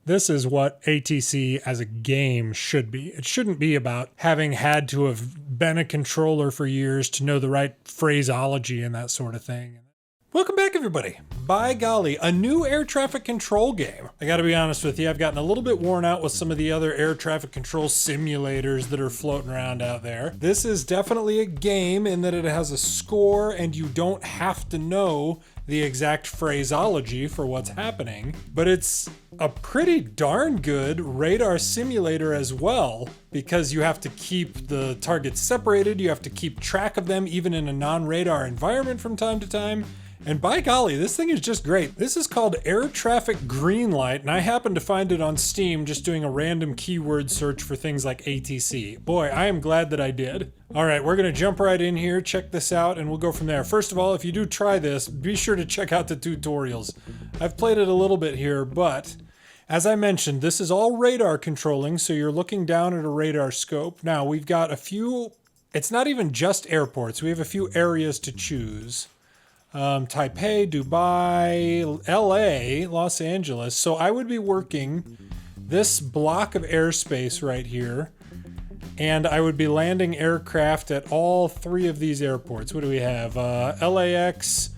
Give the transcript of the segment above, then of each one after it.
This is what ATC as a game should be. It shouldn't be about having had to have been a controller for years to know the right phraseology and that sort of thing. Welcome back, everybody. By golly, a new air traffic control game. I gotta be honest with you, I've gotten a little bit worn out with some of the other air traffic control simulators that are floating around out there. This is definitely a game in that it has a score and you don't have to know the exact phraseology for what's happening, but it's a pretty darn good radar simulator as well, because you have to keep the targets separated, you have to keep track of them even in a non-radar environment from time to time. And by golly, this thing is just great. This is called Air Traffic Greenlight, and I happened to find it on Steam just doing a random keyword search for things like ATC. Boy, I am glad that I did. All right, we're gonna jump right in here, check this out, and we'll go from there. First of all, if you do try this, be sure to check out the tutorials. I've played it a little bit here, but as I mentioned, this is all radar controlling, so you're looking down at a radar scope. Now, we've got a few, it's not even just airports, we have a few areas to choose. Taipei, Dubai, LA, Los Angeles. So I would be working this block of airspace right here, and I would be landing aircraft at all three of these airports. What do we have? LAX,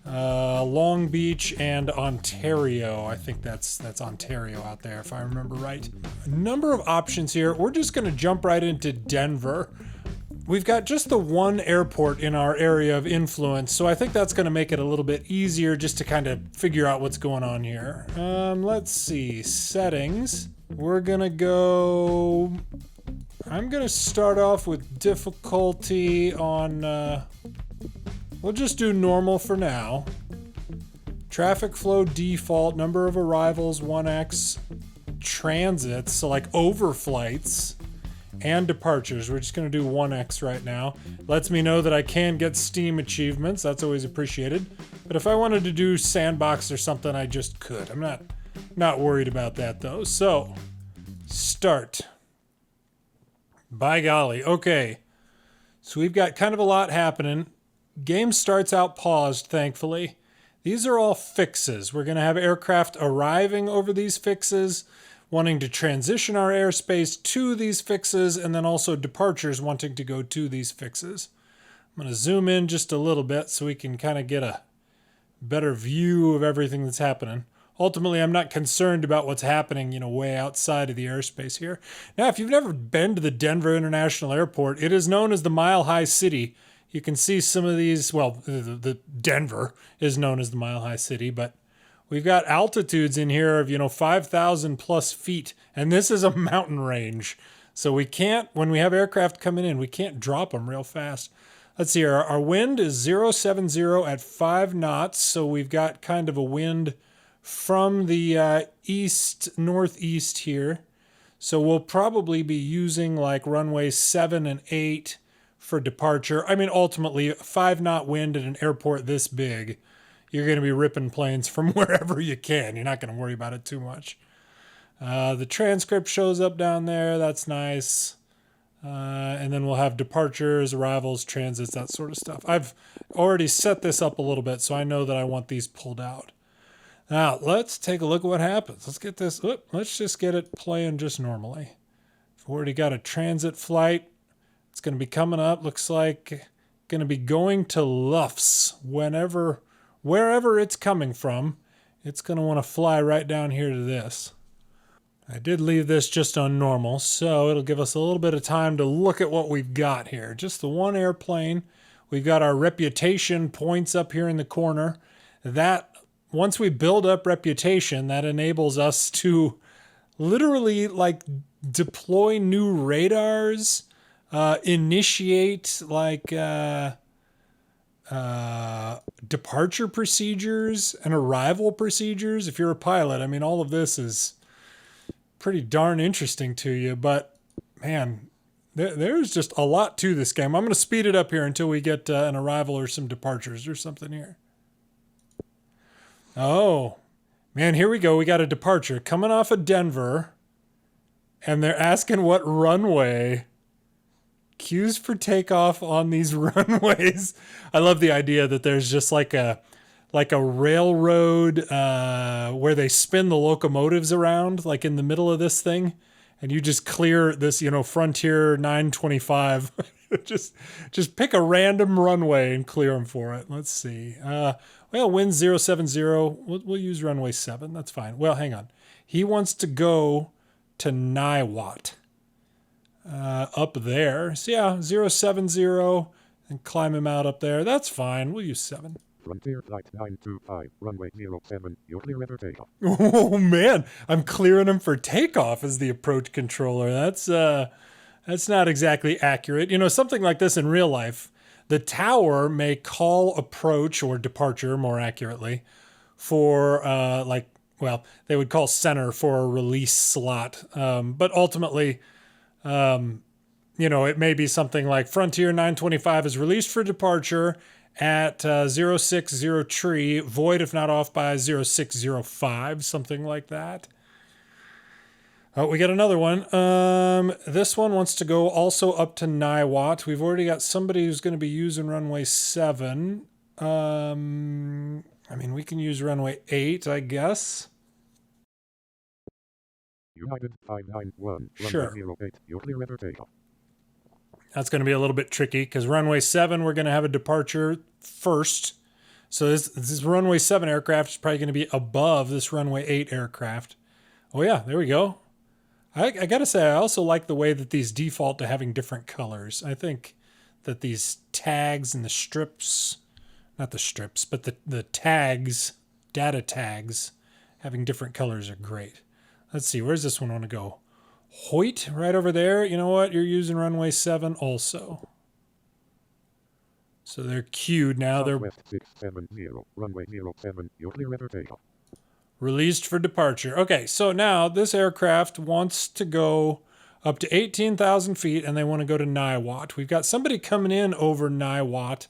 Long Beach, and Ontario. I think that's Ontario out there, if I remember right. A number of options here. We're just going to jump right into Denver. We've got just the one airport in our area of influence, so I think that's going to make it a little bit easier just to kind of figure out what's going on here. Let's see, settings. We're going to go, I'm going to start off with difficulty on, we'll just do normal for now. Traffic flow default, number of arrivals 1x, transits, so like overflights, and departures. We're just going to do 1x right now. Lets me know that I can get Steam achievements. That's always appreciated. But if I wanted to do sandbox or something, I just could. I'm not worried about that though. So, start. By golly. Okay. So we've got kind of a lot happening. Game starts out paused, thankfully. These are all fixes. We're going to have aircraft arriving over these fixes, wanting to transition our airspace to these fixes, and then also departures wanting to go to these fixes. I'm going to zoom in just a little bit so we can kind of get a better view of everything that's happening. Ultimately, I'm not concerned about what's happening, way outside of the airspace here. Now, if you've never been to the Denver International Airport, it is known as the Mile High City. You can see some of these, well, the Denver is known as the Mile High City, but we've got altitudes in here of, 5,000 plus feet, and this is a mountain range. So we can't, when we have aircraft coming in, we can't drop them real fast. Let's see here, our wind is 070 at 5 knots, so we've got kind of a wind from the northeast here. So we'll probably be using like runways 7 and 8 for departure. I mean, ultimately, a 5-knot wind at an airport this big, you're going to be ripping planes from wherever you can. You're not going to worry about it too much. The transcript shows up down there. That's nice. And then we'll have departures, arrivals, transits, that sort of stuff. I've already set this up a little bit, so I know that I want these pulled out. Now, let's take a look at what happens. Let's get this. Let's just get it playing just normally. We've already got a transit flight. It's going to be coming up. Looks like going to be going to Luffs wherever it's coming from. It's going to want to fly right down here to this. I did leave this just on normal, so it'll give us a little bit of time to look at what we've got here. Just the one airplane. We've got our reputation points up here in the corner. That, once we build up reputation, that enables us to literally like deploy new radars, initiate like departure procedures and arrival procedures. If you're a pilot, I mean, all of this is pretty darn interesting to you, but man, there's just a lot to this game. I'm going to speed it up here until we get an arrival or some departures or something here. Oh, man, here we go. We got a departure coming off of Denver, and they're asking what runway. Cues for takeoff on these runways. I love the idea that there's just like a like a railroad where they spin the locomotives around, like in the middle of this thing, and you just clear this, Frontier 925. just pick a random runway and clear them for it. Let's see. Wind 070. We'll use runway 7. That's fine. Well, hang on. He wants to go to Niwot. Up there. So yeah, 070 and climb him out up there. That's fine. We'll use 7. Frontier Flight 925, runway 07, you're clear for takeoff. Oh man, I'm clearing him for takeoff as the approach controller. That's not exactly accurate. Something like this in real life, the tower may call approach or departure, more accurately, for they would call center for a release slot. But ultimately, it may be something like Frontier 925 is released for departure at 060 tree, void if not off by 0605, something like that. Oh, we got another one. This one wants to go also up to Niwot. We've already got somebody who's going to be using runway 7. We can use runway 8, I guess. United 591, sure. 08, you're clear for takeoff. That's going to be a little bit tricky because runway 7, we're going to have a departure first. So this runway 7 aircraft is probably going to be above this runway 8 aircraft. Oh yeah, there we go. I got to say, I also like the way that these default to having different colors. I think that these tags and the strips, not the strips, but the tags, data tags, having different colors are great. Let's see, where's this one want to go? Hoyt, right over there. You know what? You're using runway 7 also. So they're queued now. They're Southwest 670, runway 07, you're clear for takeoff. Released for departure. Okay, so now this aircraft wants to go up to 18,000 feet, and they want to go to Niwot. We've got somebody coming in over Niwot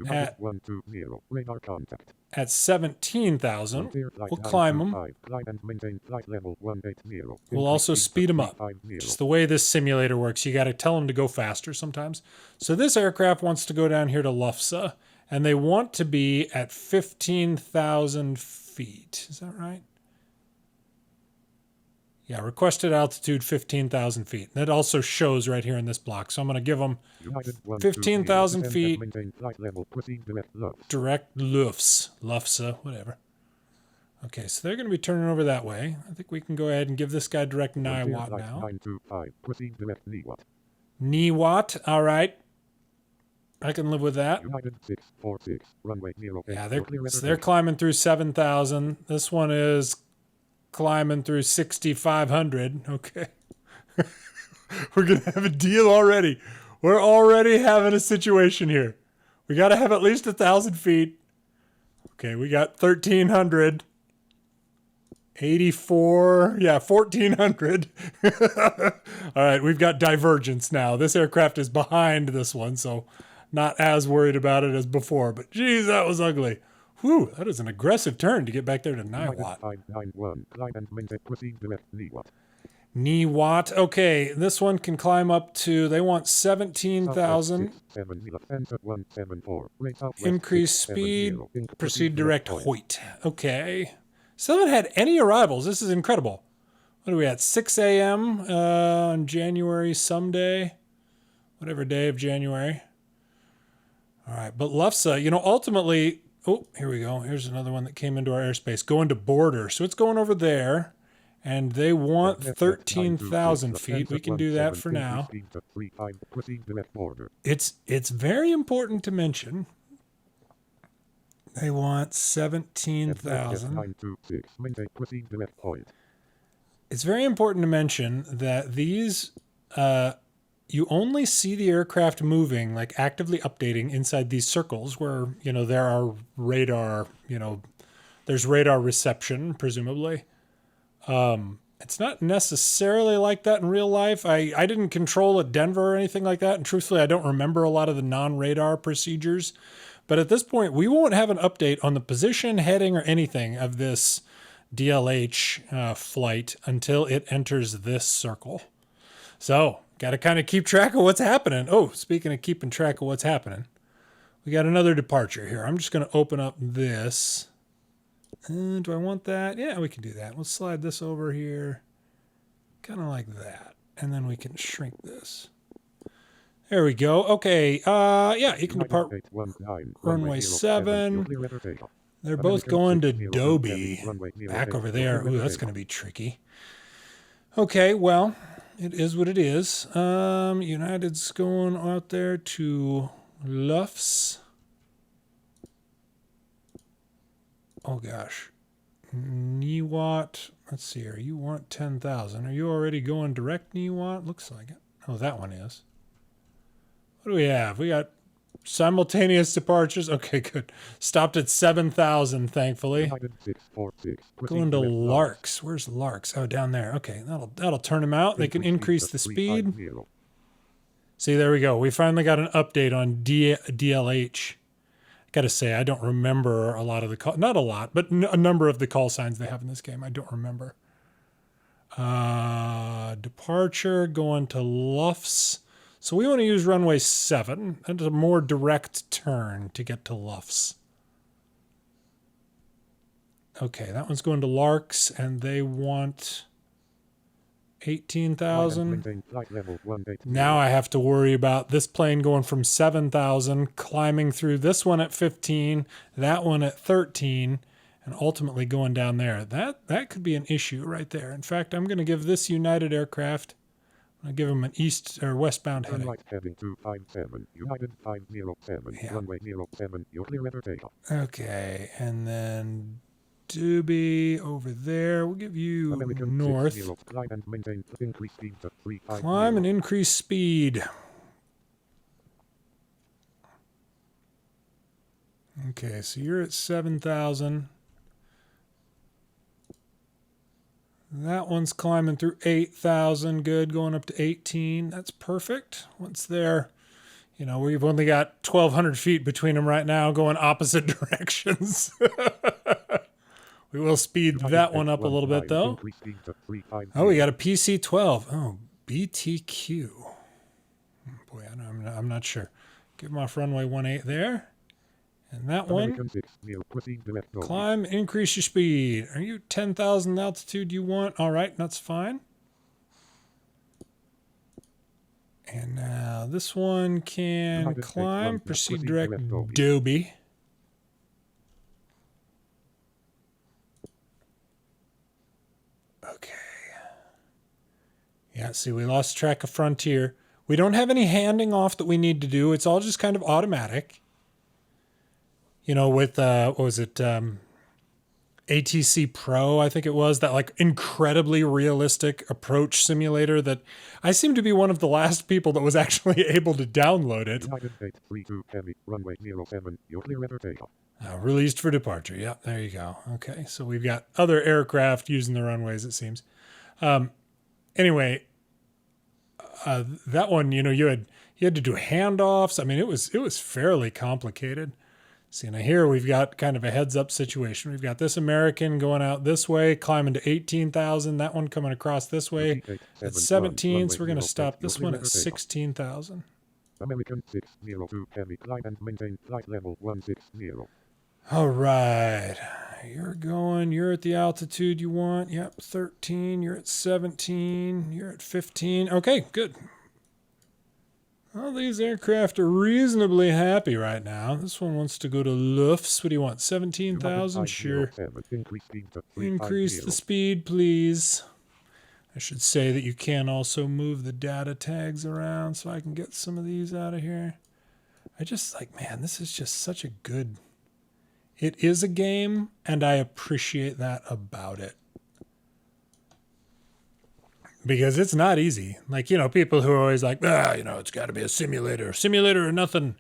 at 120, radar contact. At 17,000. We'll climb them. Climb and maintain flight level 180. We'll also speed them up. Just the way this simulator works, you got to tell them to go faster sometimes. So this aircraft wants to go down here to Lufsa, and they want to be at 15,000 feet. Is that right? Yeah, requested altitude 15,000 feet. That also shows right here in this block. So I'm going to give them 15,000 feet. Direct Lufsa, whatever. Okay, so they're going to be turning over that way. I think we can go ahead and give this guy direct Niwot now. Niwot, all right. I can live with that. Yeah, they're climbing through 7,000. This one is climbing through 6,500. Okay. We're going to have a deal already. We're already having a situation here. We got to have at least 1,000 feet. Okay, we got 1,300. 84. Yeah, 1,400. All right, we've got divergence now. This aircraft is behind this one, so not as worried about it as before. But geez, that was ugly. Whew, that is an aggressive turn to get back there to Niwot. Niwot. Okay, this one can climb up to, they want 17,000. Increase speed. Proceed direct Hoyt. Okay. Still haven't had any arrivals. This is incredible. What are we at? 6 a.m. On January someday. Whatever day of January. All right, but Lufsa, ultimately... Oh, here we go. Here's another one that came into our airspace. Going to border. So it's going over there. And they want 13,000 feet. We can do that for now. It's very important to mention. They want 17,000. It's very important to mention that these... you only see the aircraft moving, like actively updating inside these circles where, there are radar, there's radar reception, presumably. It's not necessarily like that in real life. I didn't control at Denver or anything like that. And truthfully, I don't remember a lot of the non-radar procedures. But at this point, we won't have an update on the position, heading, or anything of this DLH flight until it enters this circle. So... got to kind of keep track of what's happening. Oh, speaking of keeping track of what's happening, We got another departure here. I'm just going to open up this. Do I want that? Yeah, we can do that. We'll slide this over here. Kind of like that. And then we can shrink this. There we go. Okay. Yeah, you can depart runway 7. They're both going to Dobie. Back over there. Ooh, that's going to be tricky. Okay, well, it is what it is. United's going out there to Luffs. Oh, gosh. Niwat. Let's see here. You want 10,000. Are you already going direct Niwat? Looks like it. Oh, that one is. What do we have? We got simultaneous departures. Okay, good. Stopped at 7,000, thankfully. Going to Larks. Where's Larks? Oh, down there. Okay, that'll turn them out. They can increase the speed. See, there we go. We finally got an update on DLH. Gotta say, I don't remember a lot of the call, not a lot, but a number of the call signs they have in this game. I don't remember. Departure going to Luffs. So we want to use runway 7. That's a more direct turn to get to Luffs. Okay, that one's going to Larks, and they want 18,000. Now I have to worry about this plane going from 7,000, climbing through this one at 15, that one at 13, and ultimately going down there. That could be an issue right there. In fact, I'm going to give this United aircraft, I'll give them an east or westbound heading. Heading 257, United 507, runway 07, you're clear for takeoff. Okay, and then Doobie over there. We'll give you American north. 60, climb and maintain increase speed to 350. Climb and increase speed. Okay, so you're at 7,000. That one's climbing through 8,000. Good, going up to 18. That's perfect. Once there, we've only got 1,200 feet between them right now, going opposite directions. We will speed that one up a little bit, though. Oh, we got a PC-12. Oh, BTQ. Boy, I'm not sure. Give them off runway 18 there. And that one, climb, increase your speed. Are you 10,000 altitude you want? All right, that's fine. And now this one can climb, proceed direct Dobie. Okay. Yeah, see, we lost track of Frontier. We don't have any handing off that we need to do. It's all just kind of automatic. With, what was it, ATC Pro, I think it was, that incredibly realistic approach simulator that I seem to be one of the last people that was actually able to download it. Released for departure. Yeah, there you go. Okay, so we've got other aircraft using the runways, it seems. Anyway, that one, you had to do handoffs. I mean, it was fairly complicated. See, now here we've got kind of a heads-up situation. We've got this American going out this way, climbing to 18,000. That one coming across this way at 17, so we're going to stop this one at 16,000. American 602 heavy, climb and maintain flight level 160. All right. You're at the altitude you want. Yep, 13. You're at 17. You're at 15. Okay, good. Well, these aircraft are reasonably happy right now. This one wants to go to Luft's. What do you want? 17,000? Sure. Increase the speed, please. I should say that you can also move the data tags around so I can get some of these out of here. Man, this is just such a good... It is a game, and I appreciate that about it. Because it's not easy. People who are always like, it's got to be a simulator. Simulator or nothing.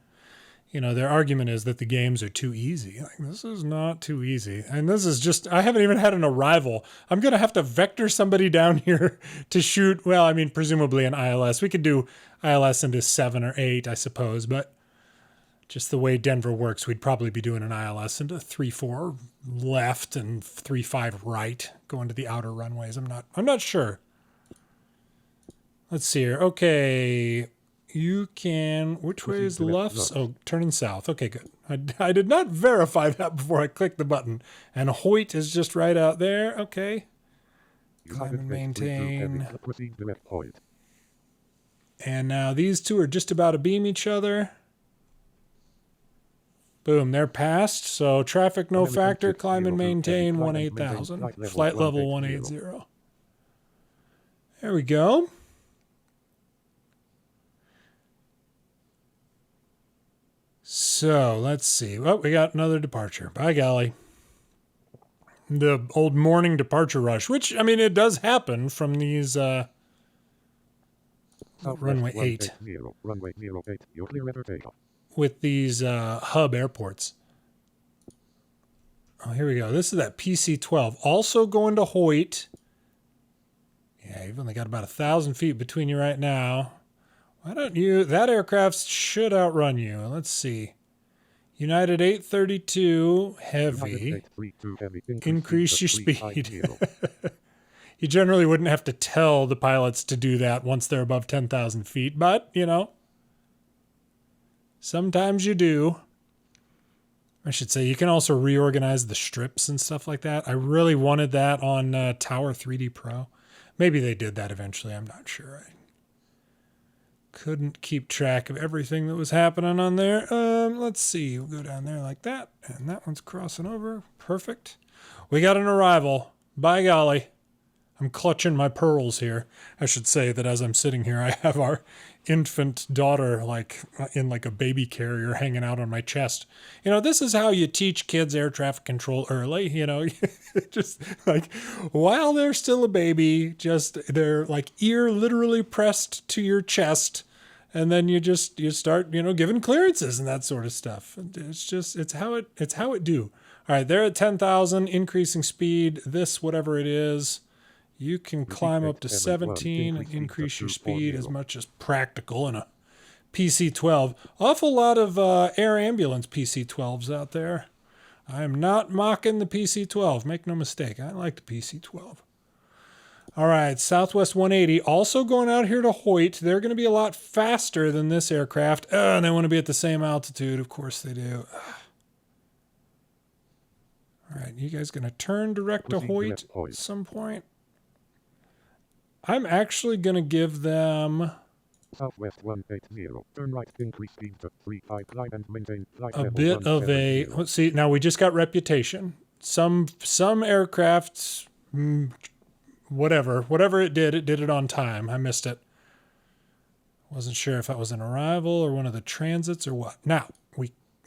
Their argument is that the games are too easy. This is not too easy. And this is just, I haven't even had an arrival. I'm going to have to vector somebody down here to shoot, presumably an ILS. We could do ILS into 7 or 8, I suppose. But just the way Denver works, we'd probably be doing an ILS into 3-4 left and 3-5 right, going to the outer runways. I'm not sure. Let's see here. Okay. you can, which way is Proceed direct left? north. Oh, turning south. Okay, good. I did not verify that before I clicked the button. And Hoyt is just right out there. Okay. Climb and maintain. Proceed direct Hoyt. And now these two are just about to beam each other. Boom, they're passed. So traffic no factor, climb and maintain 18,000. Flight level 180. There we go. So let's see. Oh, we got another departure. By golly. The old morning departure rush, which, I mean, it does happen from these runway 8. Runway 08. You're clear for takeoff. With these hub airports. Oh, here we go. This is that PC-12. Also going to Hoyt. Yeah, you've only got about 1,000 feet between you right now. Why don't you... That aircraft should outrun you. Let's see. United 832 heavy. Increase your speed. You generally wouldn't have to tell the pilots to do that once they're above 10,000 feet, but, you know, sometimes you do. I should say, you can also reorganize the strips and stuff like that. I really wanted that on Tower 3D Pro. Maybe they did that eventually. I'm not sure. I couldn't keep track of everything that was happening on there. Let's see. We'll go down there like that. And that one's crossing over. Perfect. We got an arrival. By golly. I'm clutching my pearls here. I should say that as I'm sitting here, I have our infant daughter like in like a baby carrier hanging out on my chest. You know, this is how you teach kids air traffic control early, you know, just like while they're still a baby, just their like ear literally pressed to your chest. And then you start, you know, giving clearances and that sort of stuff. It's how it do. All right. They're at 10,000 increasing speed. This, whatever it is, you can climb up to 17 and increase your speed as much as practical in a PC-12. Awful lot of air ambulance PC-12s out there. I am not mocking the PC-12. Make no mistake. I like the PC-12. All right, Southwest 180 also going out here to Hoyt. They're going to be a lot faster than this aircraft. And they want to be at the same altitude. Of course they do. All right, you guys going to turn direct to Hoyt at some point? I'm actually going to give them Southwest 180. Turn right, increase speed to 35, climb and maintain a bit of a... Let's see, now we just got reputation. Some aircrafts, whatever it did it on time. I missed it. Wasn't sure if that was an arrival or one of the transits or what. Now,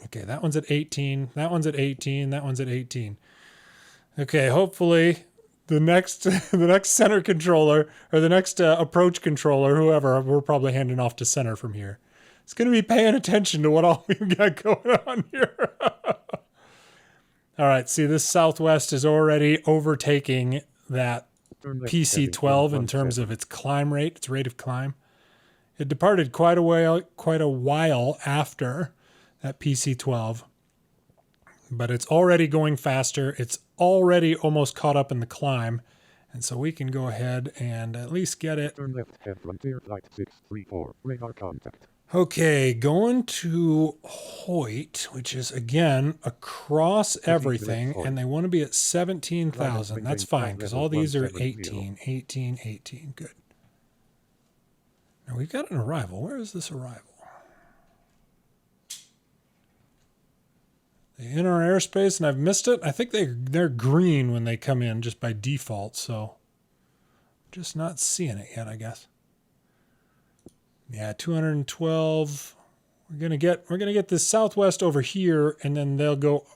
okay, that one's at 18. That one's at 18. That one's at 18. Okay, hopefully... The next center controller or the next approach controller, whoever, we're probably handing off to center from here. It's going to be paying attention to what all we've got going on here. All right, see, this Southwest is already overtaking that PC-12 in terms of its climb rate, its rate of climb. It departed quite a while after that PC-12. But it's already going faster. It's already almost caught up in the climb. And so we can go ahead and at least get it. Turn left, head frontier flight 634, radar contact. Okay, going to Hoyt, which is, again, across everything. And they want to be at 17,000. That's fine, because all these are 18, 18, 18. Good. Now we've got an arrival. Where is this arrival? In our airspace, and I've missed it. I think they're green when they come in just by default, so just not seeing it yet, I guess. Yeah, 212. We're gonna get this Southwest over here, and then they'll go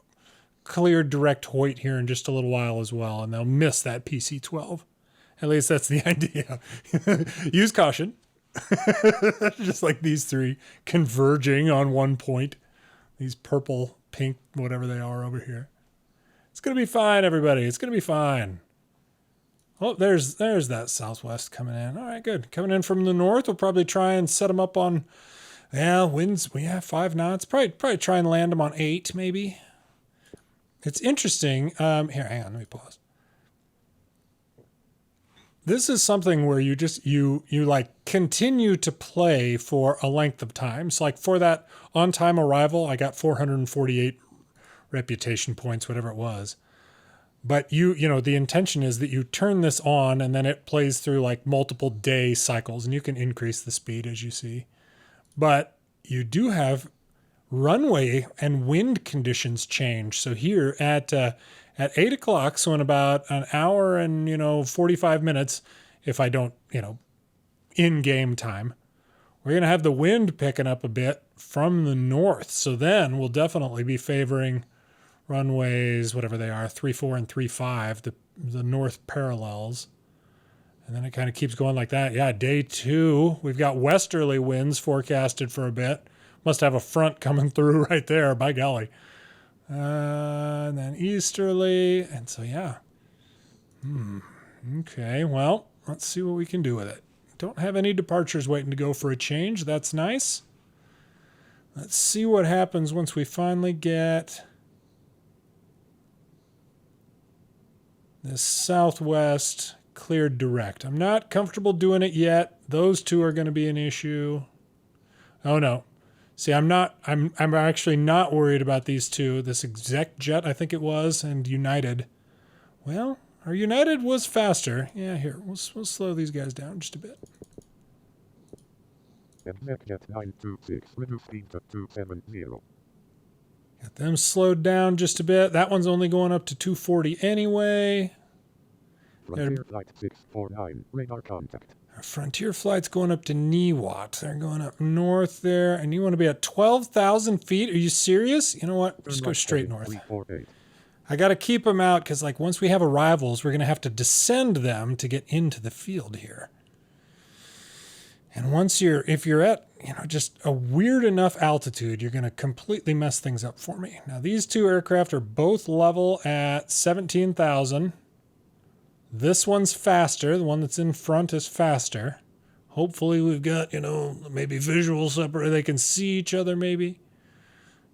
clear direct Hoyt here in just a little while as well, and they'll miss that PC-12. At least that's the idea. Use caution. Just like these three converging on one point. These purple, pink, whatever they are over here. It's going to be fine, everybody. It's going to be fine. Oh, there's that Southwest coming in. All right, good. Coming in from the north. We'll probably try and set them up on, winds. We have 5 knots. Probably try and land them on 8, maybe. It's interesting. Here, hang on. Let me pause. this is something where you just, you like continue to play for a length of time. So like for that on-time arrival, I got 448 reputation points, whatever it was. But you know, the intention is that you turn this on and then it plays through like multiple day cycles, and you can increase the speed as you see. But you do have runway and wind conditions change. So here at 8 o'clock, so in about an hour and, 45 minutes, if I don't, in-game time, we're going to have the wind picking up a bit from the north. So then we'll definitely be favoring runways, whatever they are, 3-4 and 3-5, the north parallels. And then it kind of keeps going like that. Yeah, day 2, we've got westerly winds forecasted for a bit. Must have a front coming through right there, by golly. And then easterly. And so, yeah. Okay, well, let's see what we can do with it. Don't have any departures waiting to go for a change. That's nice. Let's see what happens once we finally get this southwest cleared direct. I'm not comfortable doing it yet. Those two are going to be an issue. Oh, no. See, I'm actually not worried about these two. This exec jet, I think it was, and United. Well, our United was faster. Yeah, here, we'll slow these guys down just a bit. ExecJet 926, reduce speed to 270. Got them slowed down just a bit. That one's only going up to 240 anyway. Frontier Flight 649, radar contact. Our Frontier flight's going up to Niwot. They're going up north there. And you want to be at 12,000 feet? Are you serious? You know what? Just go straight north. 348. I got to keep them out because, like, once we have arrivals, we're going to have to descend them to get into the field here. And if you're at, just a weird enough altitude, you're going to completely mess things up for me. Now, these two aircraft are both level at 17,000. This one's faster. The one that's in front is faster. Hopefully we've got, maybe visual separate. They can see each other maybe.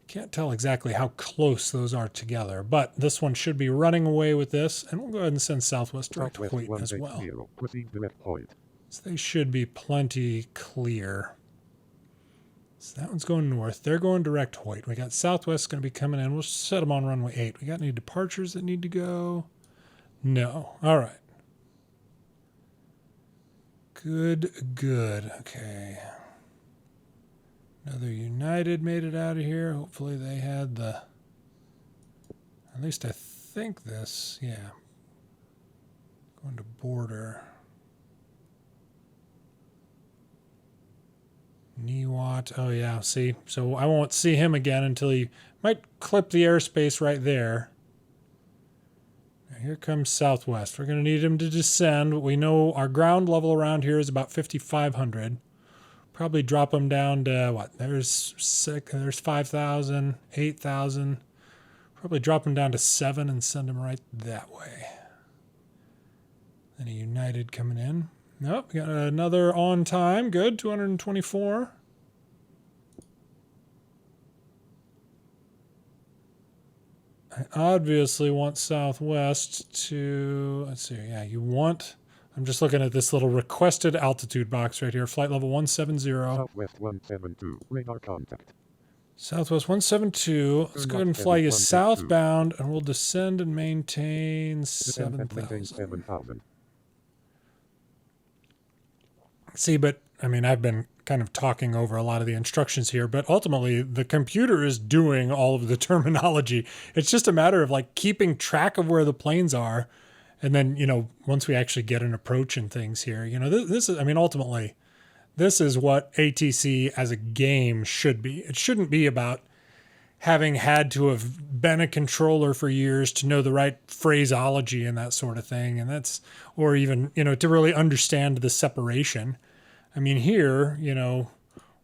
Can't tell exactly how close those are together, but this one should be running away with this. And we'll go ahead and send Southwest direct Hoyt as well. So they should be plenty clear. So that one's going north. They're going direct Hoyt. We got Southwest going to be coming in. We'll set them on runway 8. We got any departures that need to go? No. All right. Good. Okay. Another United made it out of here. Hopefully they had at least I think this, yeah. Going to border. Niwot. Oh, yeah. See, so I won't see him again until he might clip the airspace right there. Now here comes Southwest. We're going to need him to descend. We know our ground level around here is about 5,500. Probably drop him down to what? There's 5,000, 8,000. Probably drop him down to 7 and send him right that way. Then a United coming in. Nope, we got another on time. Good, 224. I obviously want Southwest to, let's see, yeah, I'm just looking at this little requested altitude box right here. Flight level 170. Southwest 172, radar contact. Southwest 172. Let's go ahead and fly you southbound, and we'll descend and maintain 7,000. See, but I mean, I've been kind of talking over a lot of the instructions here, but ultimately the computer is doing all of the terminology. It's just a matter of like keeping track of where the planes are. And then, once we actually get an approach and things here, this is, I mean, ultimately, this is what ATC as a game should be. It shouldn't be about having had to have been a controller for years to know the right phraseology and that sort of thing. And or even, to really understand the separation. I mean, here,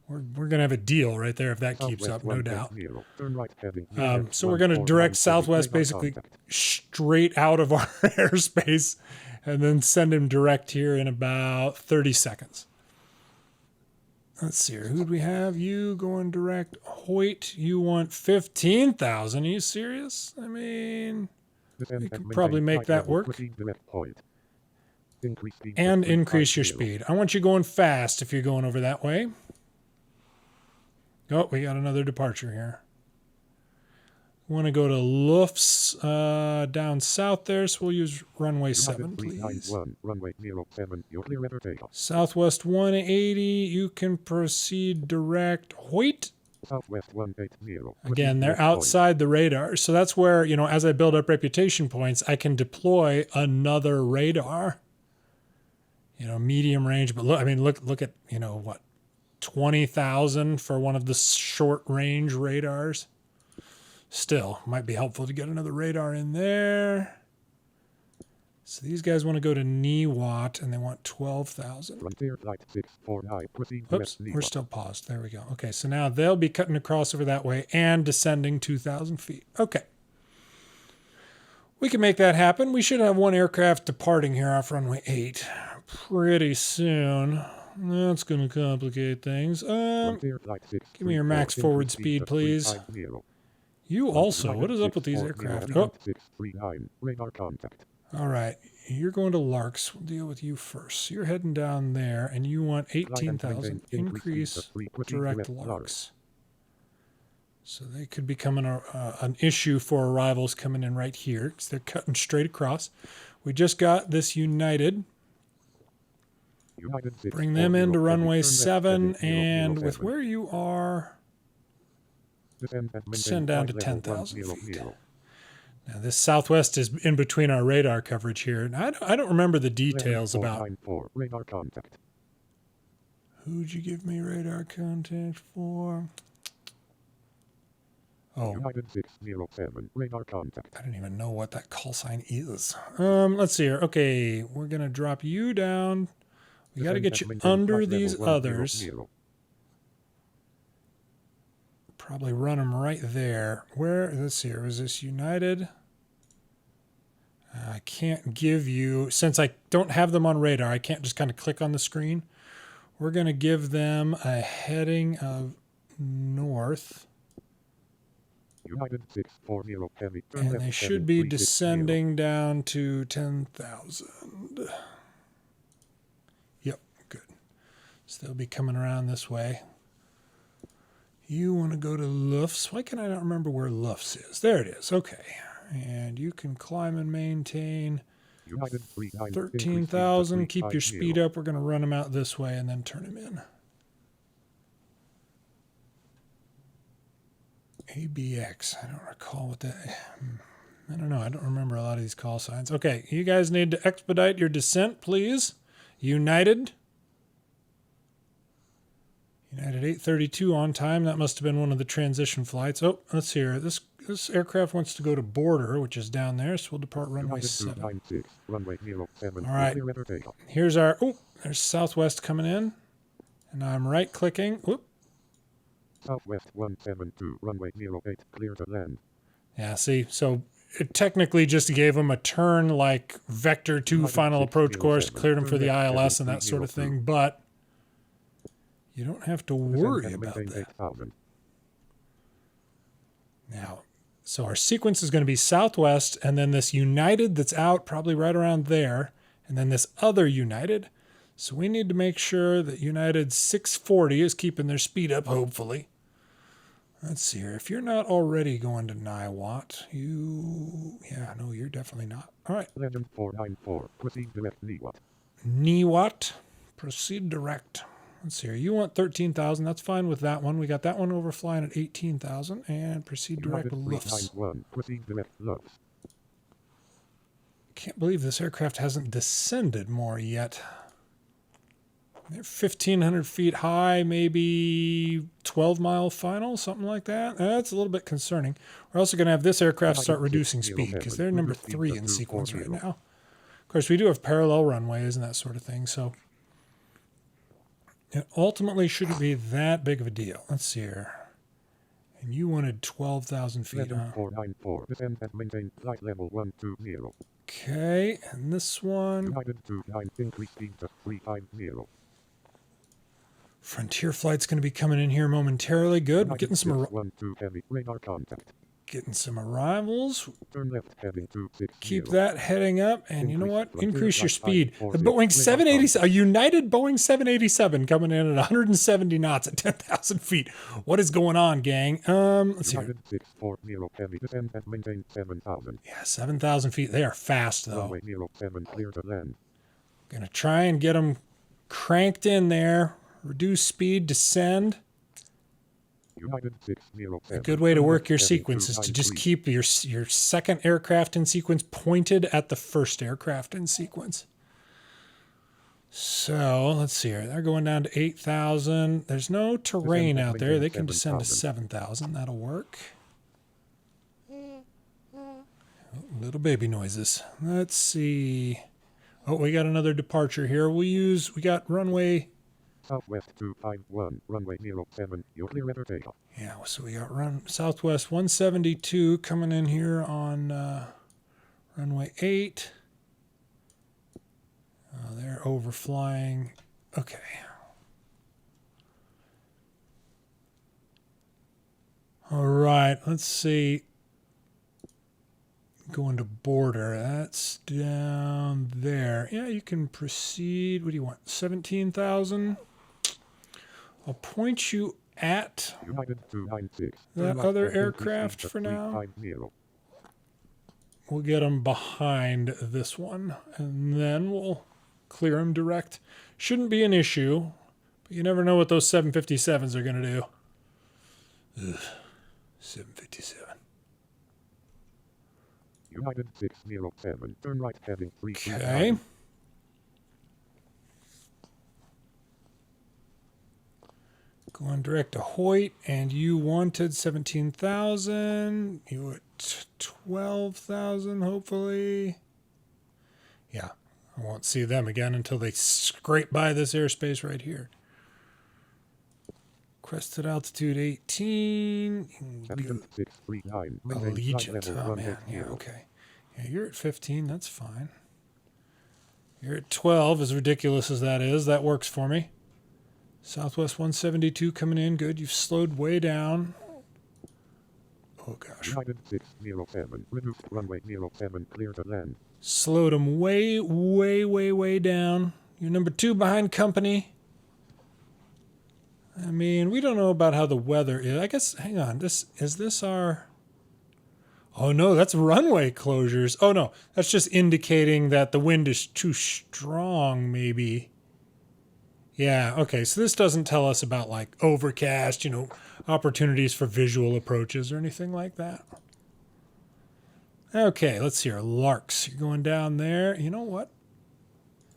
we're going to have a deal right there if that keeps up, no doubt. So we're going to direct Southwest basically straight out of our airspace and then send him direct here in about 30 seconds. Let's see here. Who do we have? You going direct Hoyt. You want 15,000. Are you serious? I mean, we could probably make that work. Increase speed. And increase your 350. speed. I want you going fast if you're going over that way. Oh, we got another departure here. Want to go to Luft's down south there, so we'll use runway 7, please. Runway 07, you're clear for takeoff. Southwest 180, you can proceed direct. Hoit. Southwest 180. Again, they're outside the radar, so that's where, you know, as I build up reputation points, I can deploy another radar. You know, medium range, but look, I mean, look at, you know, what, 20,000 for one of the short range radars. Still, might be helpful to get another radar in there. So these guys want to go to Niwat, and they want 12,000. Frontier flight 649. Proceed Oops, we're still paused. There we go. Okay, so now they'll be cutting across over that way and descending 2,000 feet. Okay. We can make that happen. We should have one aircraft departing here off runway 8 pretty soon. That's going to complicate things. Give me your max forward speed, please. You also, what is up with these aircraft? Oh. Radar contact. All right, you're going to Larks. We'll deal with you first. So you're heading down there, and you want 18,000. Increase direct Larks. So they could become an issue for arrivals coming in right here, because they're cutting straight across. We just got this United. Bring them into runway 7, and with where you are, send down to 10,000 feet. Now, this Southwest is in between our radar coverage here. And I don't remember the details about... Radar contact. Who'd you give me radar contact for? Oh. United 607, radar contact. I don't even know what that call sign is. Let's see here. Okay, we're going to drop you down. We got to get you under these others. Probably run them right there. Where, let's see here, is this United? I can't give you, since I don't have them on radar, I can't just kind of click on the screen. We're going to give them a heading of north. United 640 heavy. And they should be descending down to 10,000. Yep, good. So they'll be coming around this way. You want to go to Luft's. Why can I not remember where Luft's is? There it is. Okay. And you can climb and maintain 13,000. Keep your speed up. We're going to run them out this way and then turn them in. ABX. I don't recall what that... I don't know. I don't remember a lot of these call signs. Okay. You guys need to expedite your descent, please. United 832 on time. That must have been one of the transition flights. Oh, let's see here. This aircraft wants to go to Border, which is down there, so we'll depart runway 7. All right. Here's our... Oh, there's Southwest coming in. And I'm right-clicking. Whoop. Southwest 172, runway 08, clear to land. Yeah, see, so it technically just gave them a turn like Vector 2 final approach course, cleared them for the ILS and that sort of thing, but you don't have to worry about that. Now, so our sequence is going to be Southwest, and then this United that's out probably right around there, and then this other United. So we need to make sure that United 640 is keeping their speed up, hopefully. Let's see here. If you're not already going to Niwat, yeah, no, you're definitely not. All right. Legend 494, proceed direct Niwat. Niwat, proceed direct. Let's see here. You want 13,000. That's fine with that one. We got that one overflying at 18,000. And proceed direct Lufts. Proceed direct Lufts. Can't believe this aircraft hasn't descended more yet. They're 1,500 feet high, maybe 12-mile final, something like that. That's a little bit concerning. We're also going to have this aircraft start reducing speed because they're number 3 in sequence right now. Of course, we do have parallel runways and that sort of thing, so it ultimately shouldn't be that big of a deal. Let's see here. And you wanted 12,000 feet, huh? 494, descend and maintain flight level 120. Okay, and this one... United 29, increase speed to 350. Frontier flight's going to be coming in here momentarily. Good. We're getting some... Heavy radar contact. Getting some arrivals. Turn left heading 260. Keep that heading up, and you know what? Increase your speed. The The Boeing 787, a United Boeing 787 coming in at 170 knots at 10,000 feet. What is going on, gang? Let's see. United 640 heavy descend and maintain 7,000. Yeah, 7,000 feet. They are fast, though. Runway 07 clear to land. Gonna try and get them cranked in there. Reduce speed, descend. United 607. A good way to Turn work left your heading sequence is to just 293. keep your second aircraft in sequence pointed at the first aircraft in sequence. So let's see here. They're going down to 8,000. There's no terrain out there. They can descend to 7,000. That'll work. Little baby noises. Let's see. Oh, we got another departure here. We got runway. Southwest 251, runway 07, you're clear for takeoff. Yeah, so we got Southwest 172 coming in here on runway 8. They're overflying. Okay. All right, let's see. Going to border. That's down there. Yeah, you can proceed. What do you want? 17,000? I'll point you at United 296. that other aircraft for now. We'll get them behind this one, and then we'll clear them direct. Shouldn't be an issue, but you never know what those 757s are going to do. Ugh, 757. United 607, turn right heading 3. Okay. Going direct to Hoyt, and you wanted 17,000. You at 12,000, hopefully. Yeah, I won't see them again until they scrape by this airspace right here. Crested altitude 18. Allegiant. Oh, man. Yeah, okay. Yeah, you're at 15. That's fine. You're at 12, as ridiculous as that is. That works for me. Southwest 172 coming in. Good. You've slowed way down. Oh, gosh. United 607, reduced runway 07, clear to land. Slowed them way, way, way, way down. You're number 2 behind company. I mean, we don't know about how the weather is. I guess, hang on. Is this our... Oh, no, that's runway closures. Oh, no, that's just indicating that the wind is too strong, maybe. Yeah, okay, so this doesn't tell us about, like, overcast, opportunities for visual approaches or anything like that. Okay, let's see here. Larks, you're going down there. You know what?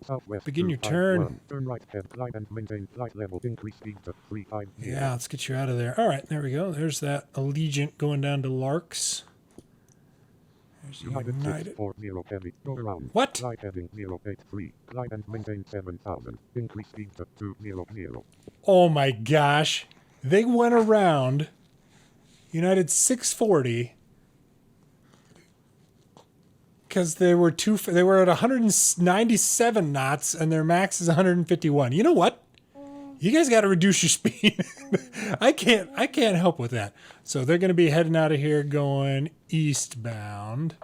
Southwest Begin your turn. Turn right, head glide and maintain flight level. Increase speed to 350. Yeah, let's get you out of there. All right, there we go. There's that Allegiant going down to Larks. There's United United. 640 heavy. Go around. What? Glide heading 083. Glide and maintain 7,000. Increase speed to 200. Oh my gosh. They went around United 640 because they were at 197 knots and their max is 151. You know what? You guys got to reduce your speed. I can't help with that. So they're going to be heading out of here going eastbound.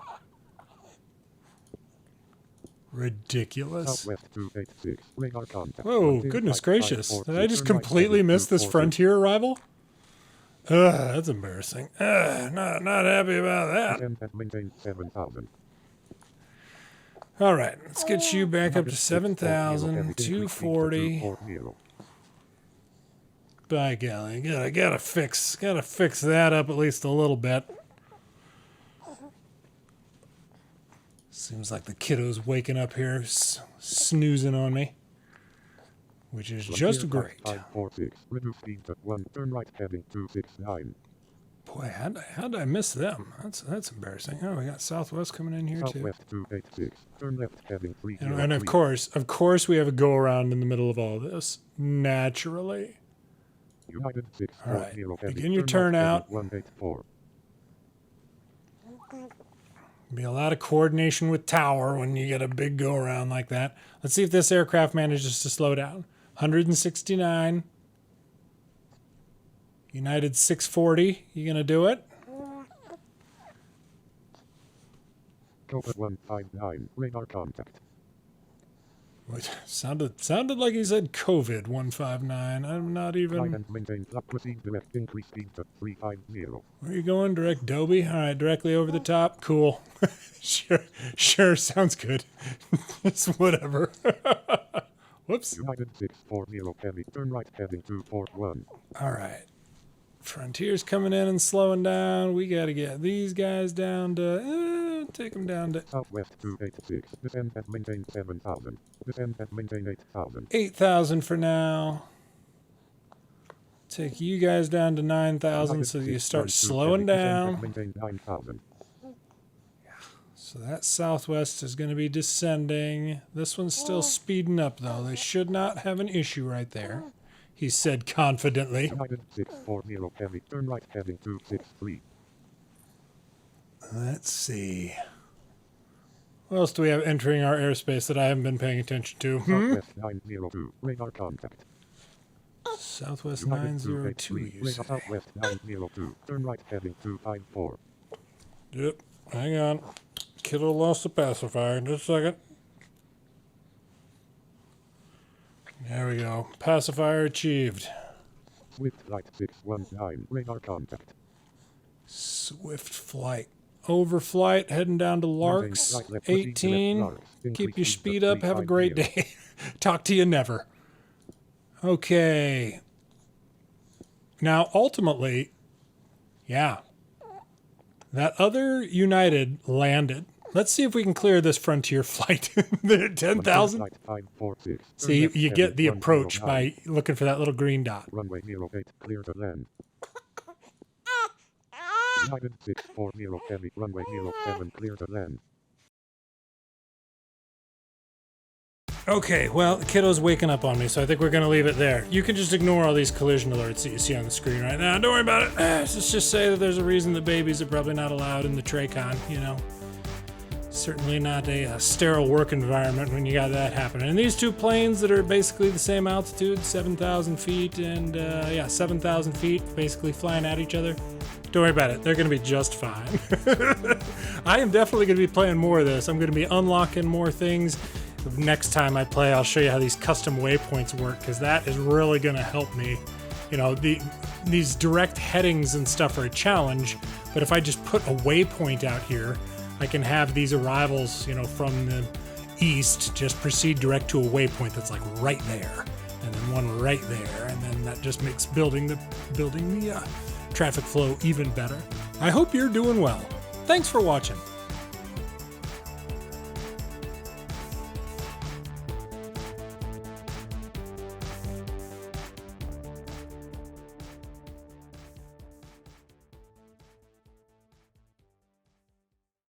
Ridiculous. Southwest 286. Radar contact. Whoa, goodness gracious. Did I just completely miss this Frontier arrival? Ugh, that's embarrassing. Not happy about that. And maintain 7,000. All right, let's get you back up to 7,000, 240. By golly, I gotta fix that up at least a little bit. Seems like the kiddo's waking up here, snoozing on me, which is just great. 546. Reduce speed to 1. Turn right heading 269. Boy, how'd I miss them? That's embarrassing. Oh, we got Southwest coming in here too. Southwest 286. Turn left heading 3. And of course, we have a go around in the middle of all this. Naturally. United 640 All right, heavy. begin your Turn left turnout. heading 184. Be a lot of coordination with tower when you get a big go around like that. Let's see if this aircraft manages to slow down. 169. United 640. You gonna do it? COVID 159, radar contact. What? Sounded like he said COVID 159. I'm not Fly even. and maintain flight. Proceed direct. Increase speed to 350. Where are you going? Direct Dobie? All right, directly over the top. Cool. Sure, sounds good. It's whatever. Whoops. United 640 heavy. Turn right heading 241. All right. Frontier's coming in and slowing down. We got to get these guys down to, take them down to Southwest 286. Descend and maintain 7,000. Descend and maintain 8,000. 8,000 for now. Take you guys down to 9,000 so you start slowing down. Maintain 9,000. So that southwest is going to be descending. This one's still speeding up though. They should not have an issue right there. He said confidently. United 640 heavy. Turn right heading 263. Let's see. What else do we have entering our airspace that I haven't been paying attention to? Southwest 902. Radar contact. Southwest United 902, you radar say? Southwest 902. Turn right heading 254. Yep. Hang on. Kiddo lost the pacifier. Just a second. There we go. Pacifier achieved. Swift flight 619. Radar contact. Swift flight. Overflight, heading down to Larks. 18. Keep your speed up. Have a great day. Talk to you never. Okay. Now, ultimately, yeah. That other United landed. Let's see if we can clear this Frontier flight. 10,000? See, you get the approach by looking for that little green dot. Runway 08, clear to land. United 640 heavy, runway 07, clear to land. Okay, well, the kiddo's waking up on me, so I think we're going to leave it there. You can just ignore all these collision alerts that you see on the screen right now. Don't worry about it. Let's just say that there's a reason that babies are probably not allowed in the TRACON, you know. Certainly not a sterile work environment when you got that happening. And these two planes that are basically the same altitude, 7,000 feet and, 7,000 feet, basically flying at each other. Don't worry about it. They're going to be just fine. I am definitely going to be playing more of this. I'm going to be unlocking more things. Next time I play, I'll show you how these custom waypoints work, because that is really going to help me. You know, these direct headings and stuff are a challenge, but if I just put a waypoint out here, I can have these arrivals, you know, from the east just proceed direct to a waypoint that's like right there, and then one right there, and then that just makes building the traffic flow even better. I hope you're doing well. Thanks for watching.